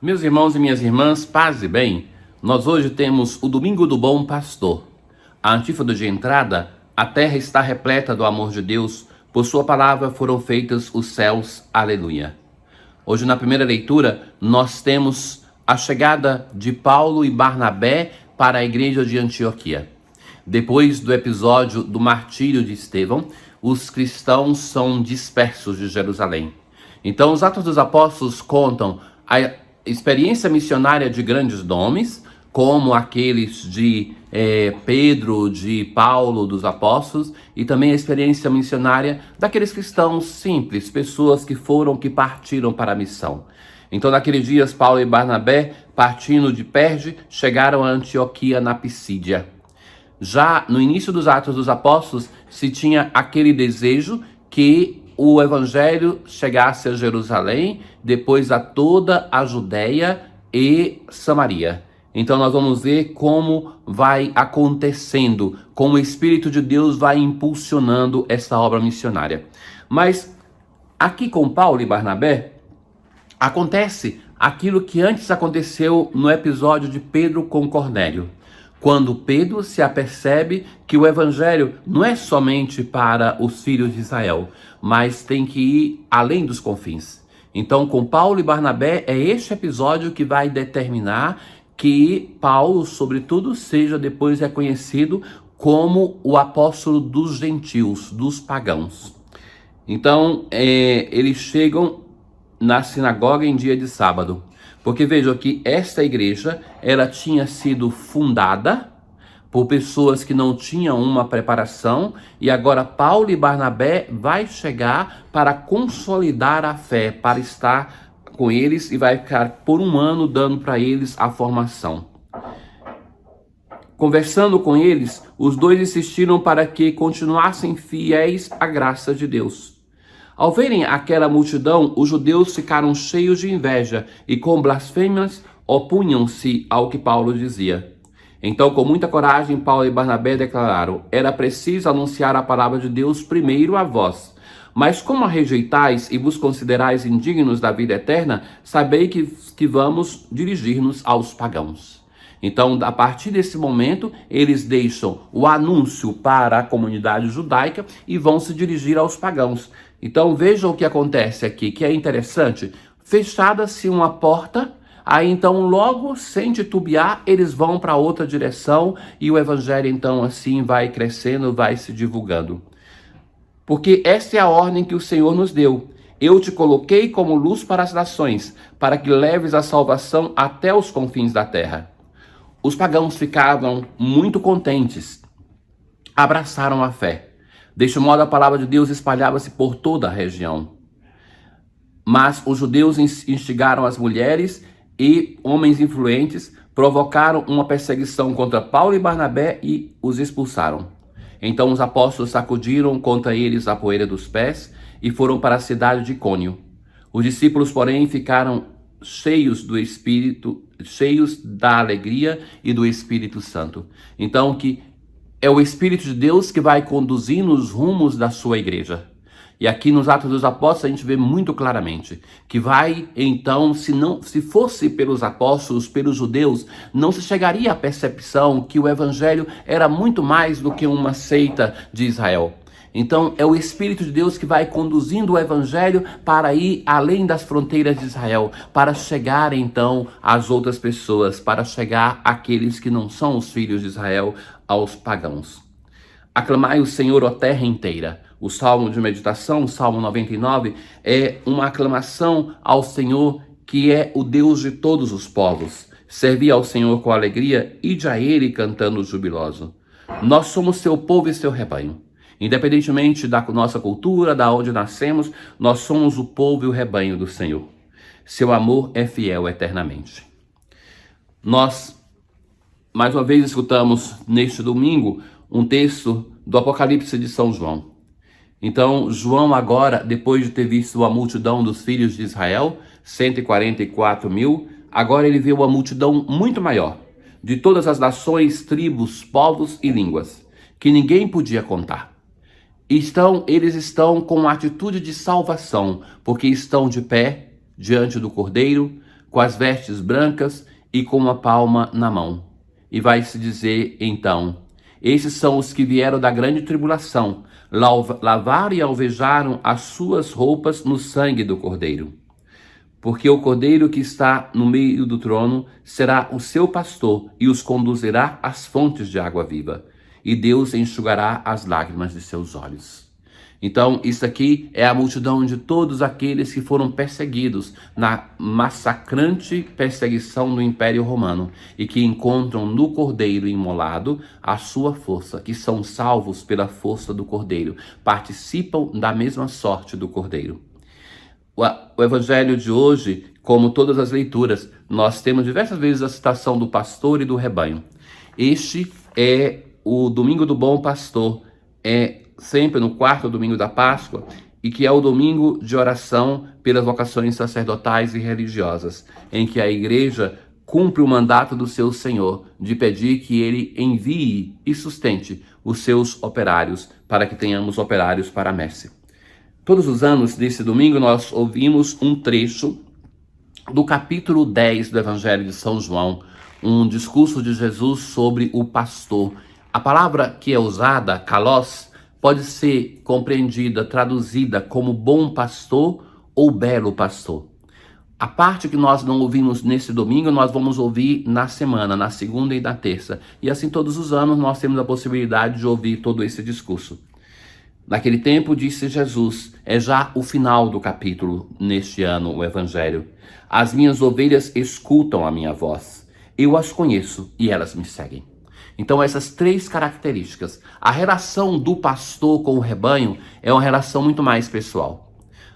Meus irmãos e minhas irmãs, paz e bem, nós hoje temos o Domingo do Bom Pastor. A antífona de entrada: a terra está repleta do amor de Deus, por sua palavra foram feitos os céus, aleluia. Hoje na primeira leitura nós temos a chegada de Paulo e Barnabé para a igreja de Antioquia. Depois do episódio do martírio de Estevão, os cristãos são dispersos de Jerusalém. Então os Atos dos Apóstolos contam a experiência missionária de grandes nomes, como aqueles de Pedro, de Paulo, dos apóstolos, e também a experiência missionária daqueles cristãos simples, pessoas que partiram para a missão. Então, naqueles dias, Paulo e Barnabé, partindo de Perge, chegaram a Antioquia, na Pisídia. Já no início dos Atos dos Apóstolos, se tinha aquele desejo que o evangelho chegasse a Jerusalém, depois a toda a Judéia e Samaria. Então nós vamos ver como vai acontecendo, como o Espírito de Deus vai impulsionando essa obra missionária. Mas aqui com Paulo e Barnabé, acontece aquilo que antes aconteceu no episódio de Pedro com Cornélio. Quando Pedro se apercebe que o evangelho não é somente para os filhos de Israel, mas tem que ir além dos confins. Então, com Paulo e Barnabé, é este episódio que vai determinar que Paulo, sobretudo, seja depois reconhecido como o apóstolo dos gentios, dos pagãos. Então, eles chegam na sinagoga em dia de sábado. Porque vejam que esta igreja, ela tinha sido fundada por pessoas que não tinham uma preparação, e agora Paulo e Barnabé vai chegar para consolidar a fé, para estar com eles, e vai ficar por um ano dando para eles a formação. Conversando com eles, os dois insistiram para que continuassem fiéis à graça de Deus. Ao verem aquela multidão, os judeus ficaram cheios de inveja e com blasfêmias opunham-se ao que Paulo dizia. Então, com muita coragem, Paulo e Barnabé declararam: era preciso anunciar a palavra de Deus primeiro a vós. Mas como a rejeitais e vos considerais indignos da vida eterna, sabei que vamos dirigir-nos aos pagãos. Então, a partir desse momento, eles deixam o anúncio para a comunidade judaica e vão se dirigir aos pagãos. Então, vejam o que acontece aqui, que é interessante. Fechada-se uma porta, aí então logo, sem titubear, eles vão para outra direção e o evangelho então assim vai crescendo, vai se divulgando. Porque esta é a ordem que o Senhor nos deu. Eu te coloquei como luz para as nações, para que leves a salvação até os confins da terra. Os pagãos ficavam muito contentes, abraçaram a fé. Deste modo, a palavra de Deus espalhava-se por toda a região. Mas os judeus instigaram as mulheres e homens influentes, provocaram uma perseguição contra Paulo e Barnabé e os expulsaram. Então os apóstolos sacudiram contra eles a poeira dos pés e foram para a cidade de Icônio. Os discípulos, porém, ficaram cheios do Espírito, cheios da alegria e do Espírito Santo. Então, que é o Espírito de Deus que vai conduzir nos rumos da sua igreja. E aqui nos Atos dos Apóstolos a gente vê muito claramente que vai, então, se fosse pelos apóstolos, pelos judeus, não se chegaria à percepção que o evangelho era muito mais do que uma seita de Israel. Então, é o Espírito de Deus que vai conduzindo o evangelho para ir além das fronteiras de Israel, para chegar, então, às outras pessoas, para chegar àqueles que não são os filhos de Israel, aos pagãos. Aclamai o Senhor, ó terra inteira. O Salmo de meditação, o Salmo 99, é uma aclamação ao Senhor, que é o Deus de todos os povos. Servi ao Senhor com alegria, ide a Ele cantando jubiloso. Nós somos seu povo e seu rebanho. Independentemente da nossa cultura, da onde nascemos, nós somos o povo e o rebanho do Senhor. Seu amor é fiel eternamente. Nós, mais uma vez, escutamos neste domingo um texto do Apocalipse de São João. Então, João agora, depois de ter visto a multidão dos filhos de Israel, 144 mil, agora ele vê uma multidão muito maior, de todas as nações, tribos, povos e línguas, que ninguém podia contar. Eles estão com uma atitude de salvação, porque estão de pé diante do Cordeiro, com as vestes brancas e com uma palma na mão. E vai se dizer então: esses são os que vieram da grande tribulação, lavaram e alvejaram as suas roupas no sangue do Cordeiro. Porque o Cordeiro que está no meio do trono será o seu pastor e os conduzirá às fontes de água viva. E Deus enxugará as lágrimas de seus olhos. Então, isso aqui é a multidão de todos aqueles que foram perseguidos na massacrante perseguição do Império Romano e que encontram no Cordeiro imolado a sua força, que são salvos pela força do Cordeiro, participam da mesma sorte do Cordeiro. O evangelho de hoje, como todas as leituras, nós temos diversas vezes a citação do pastor e do rebanho. Este é o domingo do bom pastor, é sempre no quarto domingo da Páscoa, e que é o domingo de oração pelas vocações sacerdotais e religiosas, em que a igreja cumpre o mandato do seu Senhor de pedir que ele envie e sustente os seus operários, para que tenhamos operários para a messe. Todos os anos, nesse domingo, nós ouvimos um trecho do capítulo 10 do Evangelho de São João, um discurso de Jesus sobre o pastor. A palavra que é usada, kalos, pode ser compreendida, traduzida como bom pastor ou belo pastor. A parte que nós não ouvimos nesse domingo, nós vamos ouvir na semana, na segunda e na terça. E assim todos os anos nós temos a possibilidade de ouvir todo esse discurso. Naquele tempo, disse Jesus, é já o final do capítulo neste ano, o Evangelho. As minhas ovelhas escutam a minha voz. Eu as conheço e elas me seguem. Então, essas três características. A relação do pastor com o rebanho é uma relação muito mais pessoal.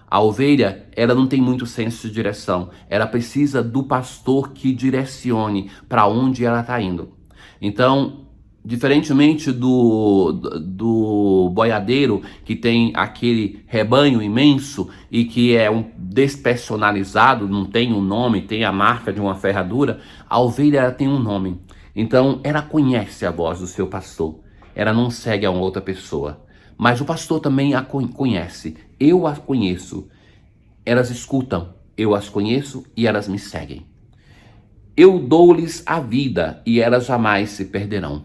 A ovelha, ela não tem muito senso de direção. Ela precisa do pastor que direcione para onde ela está indo. Então, diferentemente do boiadeiro, que tem aquele rebanho imenso e que é despersonalizado, não tem um nome, tem a marca de uma ferradura, a ovelha ela tem um nome. Então, ela conhece a voz do seu pastor. Ela não segue a uma outra pessoa. Mas o pastor também a conhece. Eu as conheço. Elas escutam. Eu as conheço e elas me seguem. Eu dou-lhes a vida e elas jamais se perderão.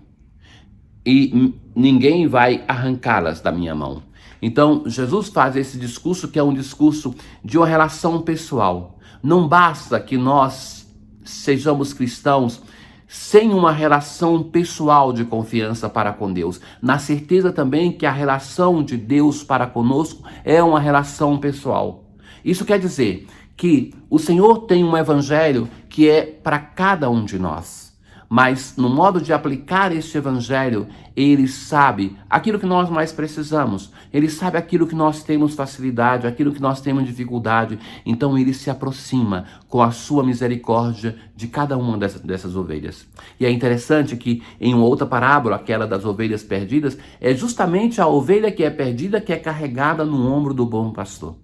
E ninguém vai arrancá-las da minha mão. Então, Jesus faz esse discurso que é um discurso de uma relação pessoal. Não basta que nós sejamos cristãos sem uma relação pessoal de confiança para com Deus. Na certeza também que a relação de Deus para conosco é uma relação pessoal. Isso quer dizer que o Senhor tem um evangelho que é para cada um de nós. Mas no modo de aplicar este evangelho, ele sabe aquilo que nós mais precisamos. Ele sabe aquilo que nós temos facilidade, aquilo que nós temos dificuldade. Então ele se aproxima com a sua misericórdia de cada uma dessas ovelhas. E é interessante que em uma outra parábola, aquela das ovelhas perdidas, é justamente a ovelha que é perdida que é carregada no ombro do bom pastor.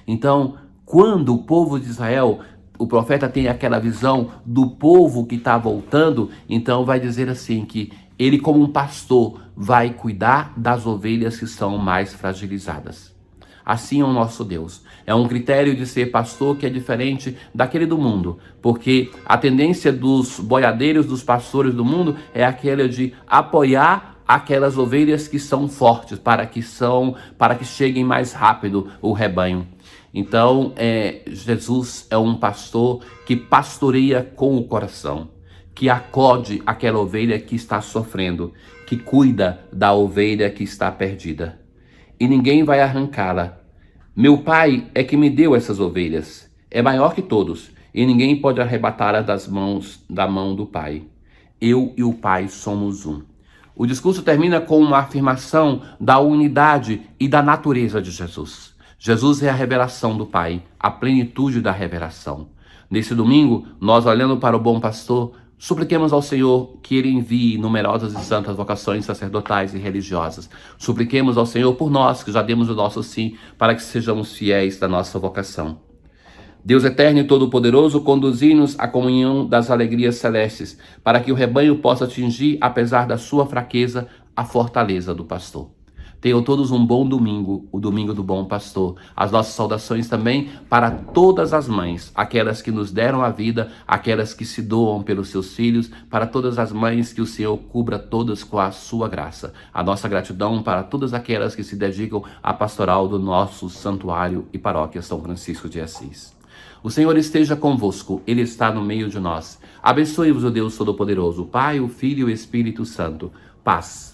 Então, quando o povo de Israel, o profeta tem aquela visão do povo que está voltando, então vai dizer assim que ele, como um pastor, vai cuidar das ovelhas que são mais fragilizadas. Assim é o nosso Deus. É um critério de ser pastor que é diferente daquele do mundo, porque a tendência dos boiadeiros, dos pastores do mundo, é aquela de apoiar aquelas ovelhas que são fortes, para que cheguem mais rápido o rebanho. Então, Jesus é um pastor que pastoreia com o coração, que acode aquela ovelha que está sofrendo, que cuida da ovelha que está perdida. E ninguém vai arrancá-la. Meu Pai é que me deu essas ovelhas. É maior que todos, e ninguém pode arrebatá-la da mão do Pai. Eu e o Pai somos um. O discurso termina com uma afirmação da unidade e da natureza de Jesus. Jesus é a revelação do Pai, a plenitude da revelação. Nesse domingo, nós olhando para o bom pastor, supliquemos ao Senhor que Ele envie numerosas e santas vocações sacerdotais e religiosas. Supliquemos ao Senhor por nós, que já demos o nosso sim, para que sejamos fiéis da nossa vocação. Deus eterno e todo-poderoso, conduzi-nos à comunhão das alegrias celestes, para que o rebanho possa atingir, apesar da sua fraqueza, a fortaleza do pastor. Tenham todos um bom domingo, o domingo do bom pastor. As nossas saudações também para todas as mães, aquelas que nos deram a vida, aquelas que se doam pelos seus filhos, para todas as mães, que o Senhor cubra todas com a sua graça. A nossa gratidão para todas aquelas que se dedicam à pastoral do nosso santuário e paróquia São Francisco de Assis. O Senhor esteja convosco, Ele está no meio de nós. Abençoe-vos o Deus Todo-Poderoso, o Pai, o Filho e o Espírito Santo. Paz.